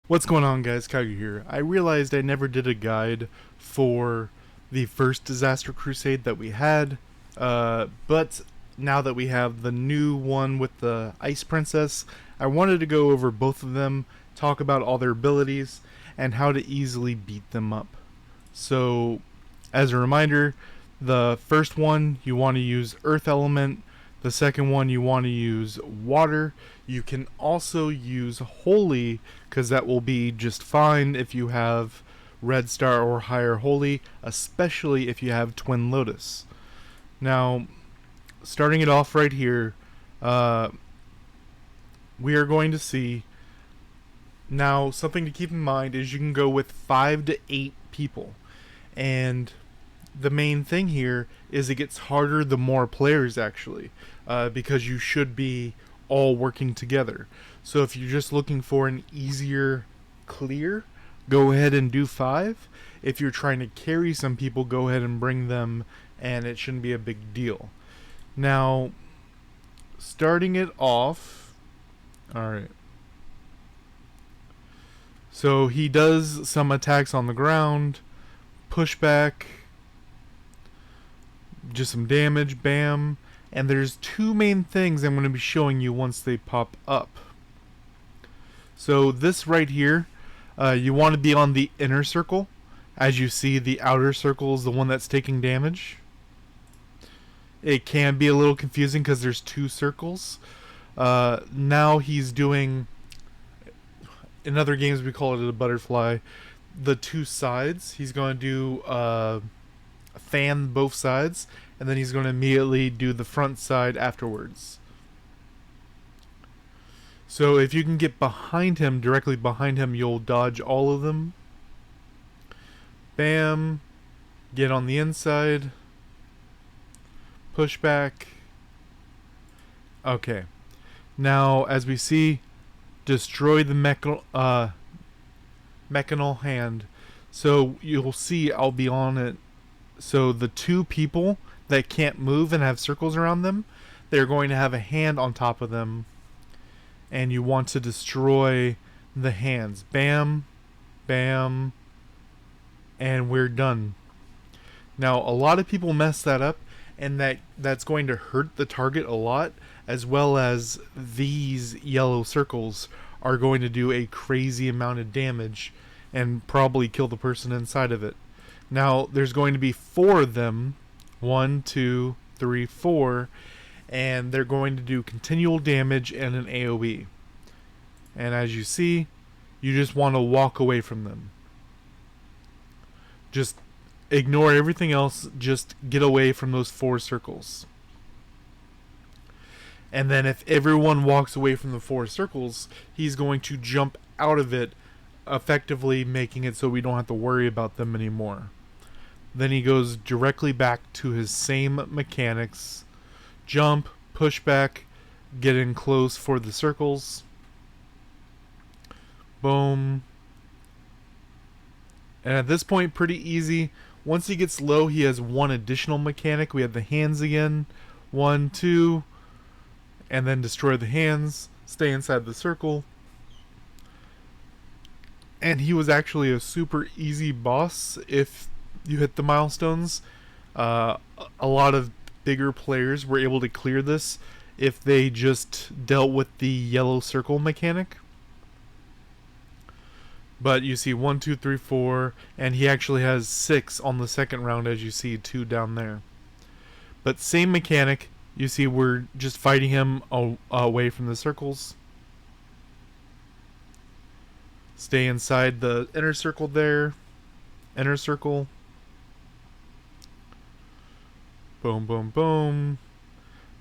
What's going on, guys? Kage here. I realized I never did a guide for the first Disaster Crusade that we had, but now that we have the new one with the Ice Princess, I wanted to go over both of them, talk about all their abilities, and how to easily beat them up. So, as a reminder, the first one you want to use Earth Element, the second one you want to use water. You can also use holy, because that will be just fine if you have red star or higher holy, especially if you have twin lotus. Now, starting it off right here, we are going to see now something to keep in mind is you can go with 5 to 8 people, and the main thing here is it gets harder the more players actually, because you should be all working together. So if you're just looking for an easier clear, go ahead and do 5. If you're trying to carry some people, go ahead and bring them, and it shouldn't be a big deal. Now, starting it off, alright. So he does some attacks on the ground, pushback, just some damage, bam. And there's two main things I'm going to be showing you once they pop up. So this right here, you want to be on the inner circle. As you see, the outer circle is the one that's taking damage. It can be a little confusing because there's two circles. Now he's doing, in other games we call it a butterfly, the two sides. He's going to do fan both sides, and then he's going to immediately do the front side afterwards. So if you can get behind him, directly behind him, you'll dodge all of them. Bam. Get on the inside. Push back. Okay. Now, as we see, destroy the mechanal hand. So you'll see I'll be on it. So the two people that can't move and have circles around them, they're going to have a hand on top of them, and you want to destroy the hands. Bam, bam, and we're done. Now, a lot of people mess that up, and that's going to hurt the target a lot, as well as these yellow circles are going to do a crazy amount of damage and probably kill the person inside of it. Now, there's going to be 4 of them. 1, 2, 3, 4. And they're going to do continual damage and an AoE. And as you see, you just want to walk away from them. Just ignore everything else. Just get away from those 4 circles. And then if everyone walks away from the 4 circles, he's going to jump out of it, effectively making it so we don't have to worry about them anymore. Then he goes directly back to his same mechanics. Jump, push back, get in close for the circles. Boom. And at this point, pretty easy. Once he gets low, he has one additional mechanic. We have the hands again. 1, 2. And then destroy the hands. Stay inside the circle. And he was actually a super easy boss if you hit the milestones. A lot of bigger players were able to clear this if they just dealt with the yellow circle mechanic. But you see 1, 2, 3, 4, and he actually has 6 on the second round, as you see 2 down there. But same mechanic. You see we're just fighting him away from the circles. Stay inside the inner circle there. Inner circle. Boom, boom, boom.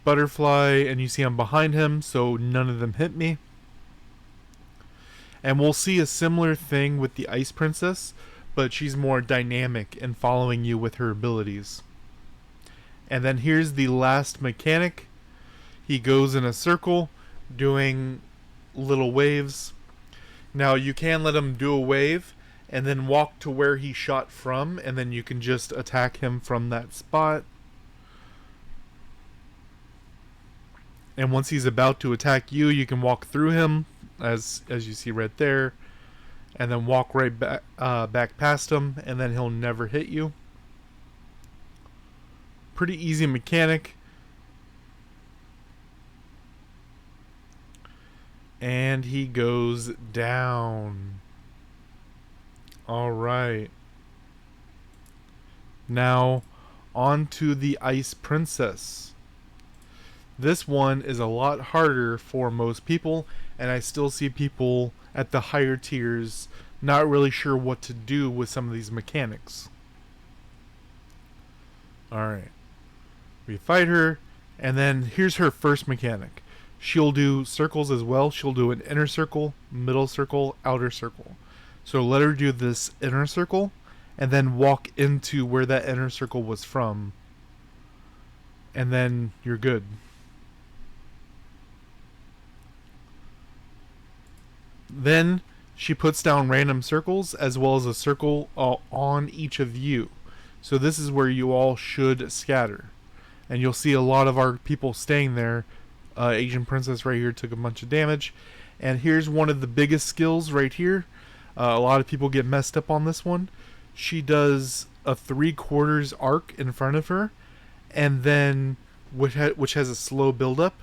Butterfly, and you see I'm behind him, so none of them hit me. And we'll see a similar thing with the Ice Princess, but she's more dynamic in following you with her abilities. And then here's the last mechanic. He goes in a circle, doing little waves. Now you can let him do a wave, and then walk to where he shot from, and then you can just attack him from that spot. And once he's about to attack you, you can walk through him, as you see right there. and then walk right back past him, and then he'll never hit you. Pretty easy mechanic. And he goes down. Alright. Now, on to the Ice Princess. This one is a lot harder for most people, and I still see people at the higher tiers not really sure what to do with some of these mechanics. Alright. We fight her, and then here's her first mechanic. She'll do circles as well. She'll do an inner circle, middle circle, outer circle. So let her do this inner circle, and then walk into where that inner circle was from, and then you're good. Then she puts down random circles as well as a circle on each of you. So this is where you all should scatter. And you'll see a lot of our people staying there. Asian Princess right here took a bunch of damage. And here's one of the biggest skills right here. A lot of people get messed up on this one. She does a 3/4 arc in front of her, and then which has a slow build up,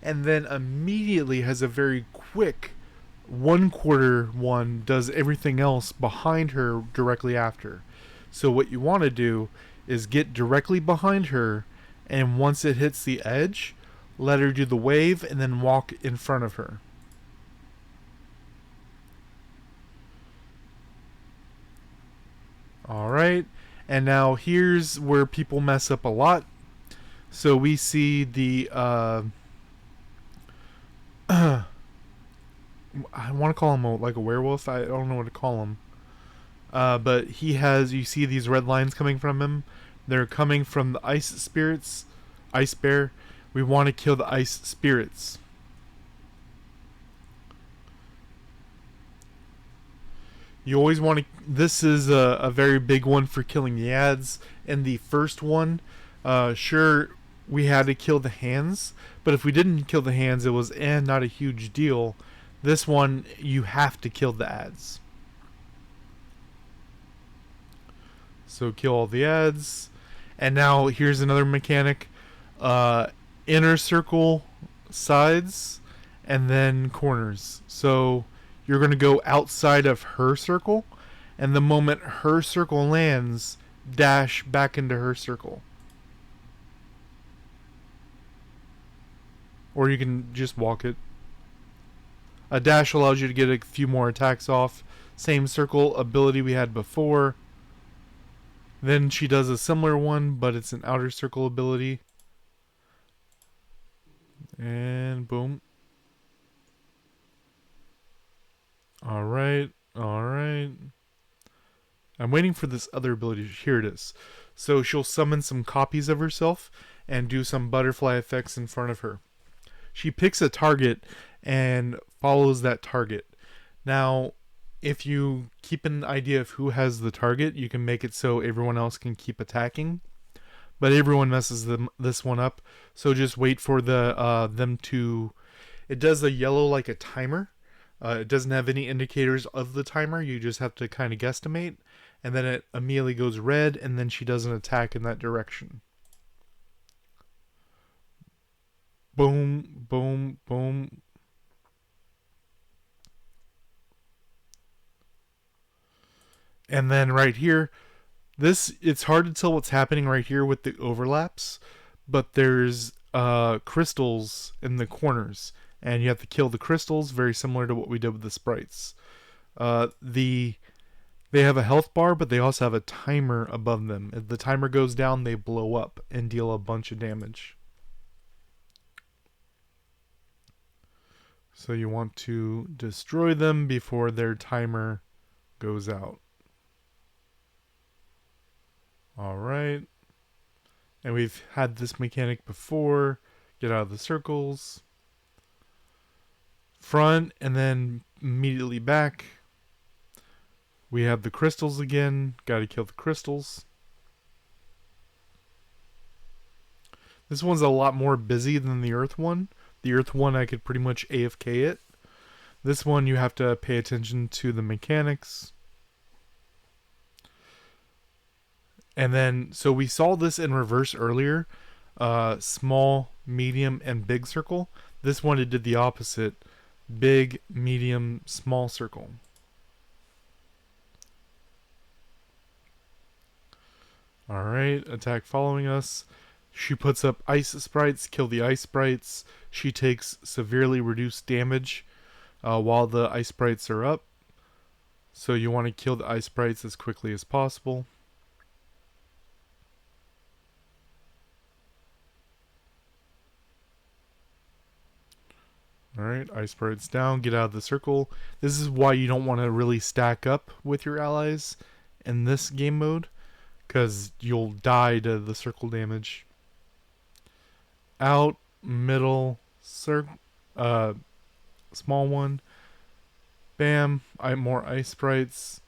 and then immediately has a very quick 1/4 one, does everything else behind her directly after. So what you want to do is get directly behind her, and once it hits the edge, let her do the wave and then walk in front of her. Alright, and now here's where people mess up a lot. So we see the I want to call him like a werewolf. I don't know what to call him. But he has, you see these red lines coming from him. They're coming from the ice spirits, ice bear. We want to kill the ice spirits. You always want to, this is a very big one for killing the ads. In the first one, sure, we had to kill the hands, but if we didn't kill the hands, it was not a huge deal. This one, you have to kill the ads. So kill all the ads. And now here's another mechanic. Inner circle, sides, and then corners. So you're going to go outside of her circle, and the moment her circle lands, dash back into her circle. Or you can just walk it. A dash allows you to get a few more attacks off. Same circle ability we had before. Then she does a similar one, but it's an outer circle ability. And boom. Alright, alright. I'm waiting for this other ability. Here it is. So she'll summon some copies of herself and do some butterfly effects in front of her. She picks a target and follows that target. Now, if you keep an idea of who has the target, you can make it so everyone else can keep attacking. But everyone messes this one up, so just wait for them to... It does a yellow like a timer. It doesn't have any indicators of the timer. You just have to kind of guesstimate. And then it immediately goes red, and then she does an attack in that direction. Boom, boom, boom. And then right here, it's hard to tell what's happening right here with the overlaps, but there's crystals in the corners, and you have to kill the crystals, very similar to what we did with the sprites. They have a health bar, but they also have a timer above them. If the timer goes down, they blow up and deal a bunch of damage. So you want to destroy them before their timer goes out. Alright. And we've had this mechanic before. Get out of the circles. Front, and then immediately back. We have the crystals again. Gotta kill the crystals. This one's a lot more busy than the earth one. The earth one I could pretty much AFK it. This one you have to pay attention to the mechanics. And then, so we saw this in reverse earlier. Small, medium, and big circle. This one it did the opposite. Big, medium, small circle. Alright, attack following us. She puts up ice sprites, kill the ice sprites. She takes severely reduced damage while the ice sprites are up. So you want to kill the ice sprites as quickly as possible. Alright, ice sprites down, get out of the circle. This is why you don't want to really stack up with your allies in this game mode, because you'll die to the circle damage. Out, middle, small one. Bam, more ice sprites.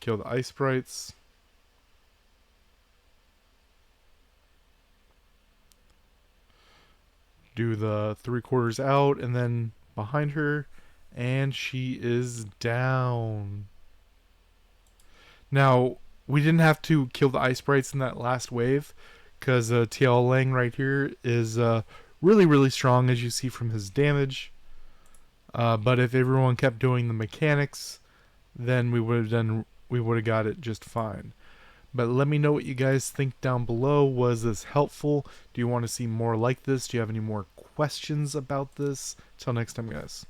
Kill the ice sprites. Do the 3/4 out, and then behind her, and she is down. Now, we didn't have to kill the ice sprites in that last wave, because TLON right here is really, really strong, as you see from his damage. But if everyone kept doing the mechanics, then we would have got it just fine. But let me know what you guys think down below. Was this helpful? Do you want to see more like this? Do you have any more questions about this? Till next time, guys.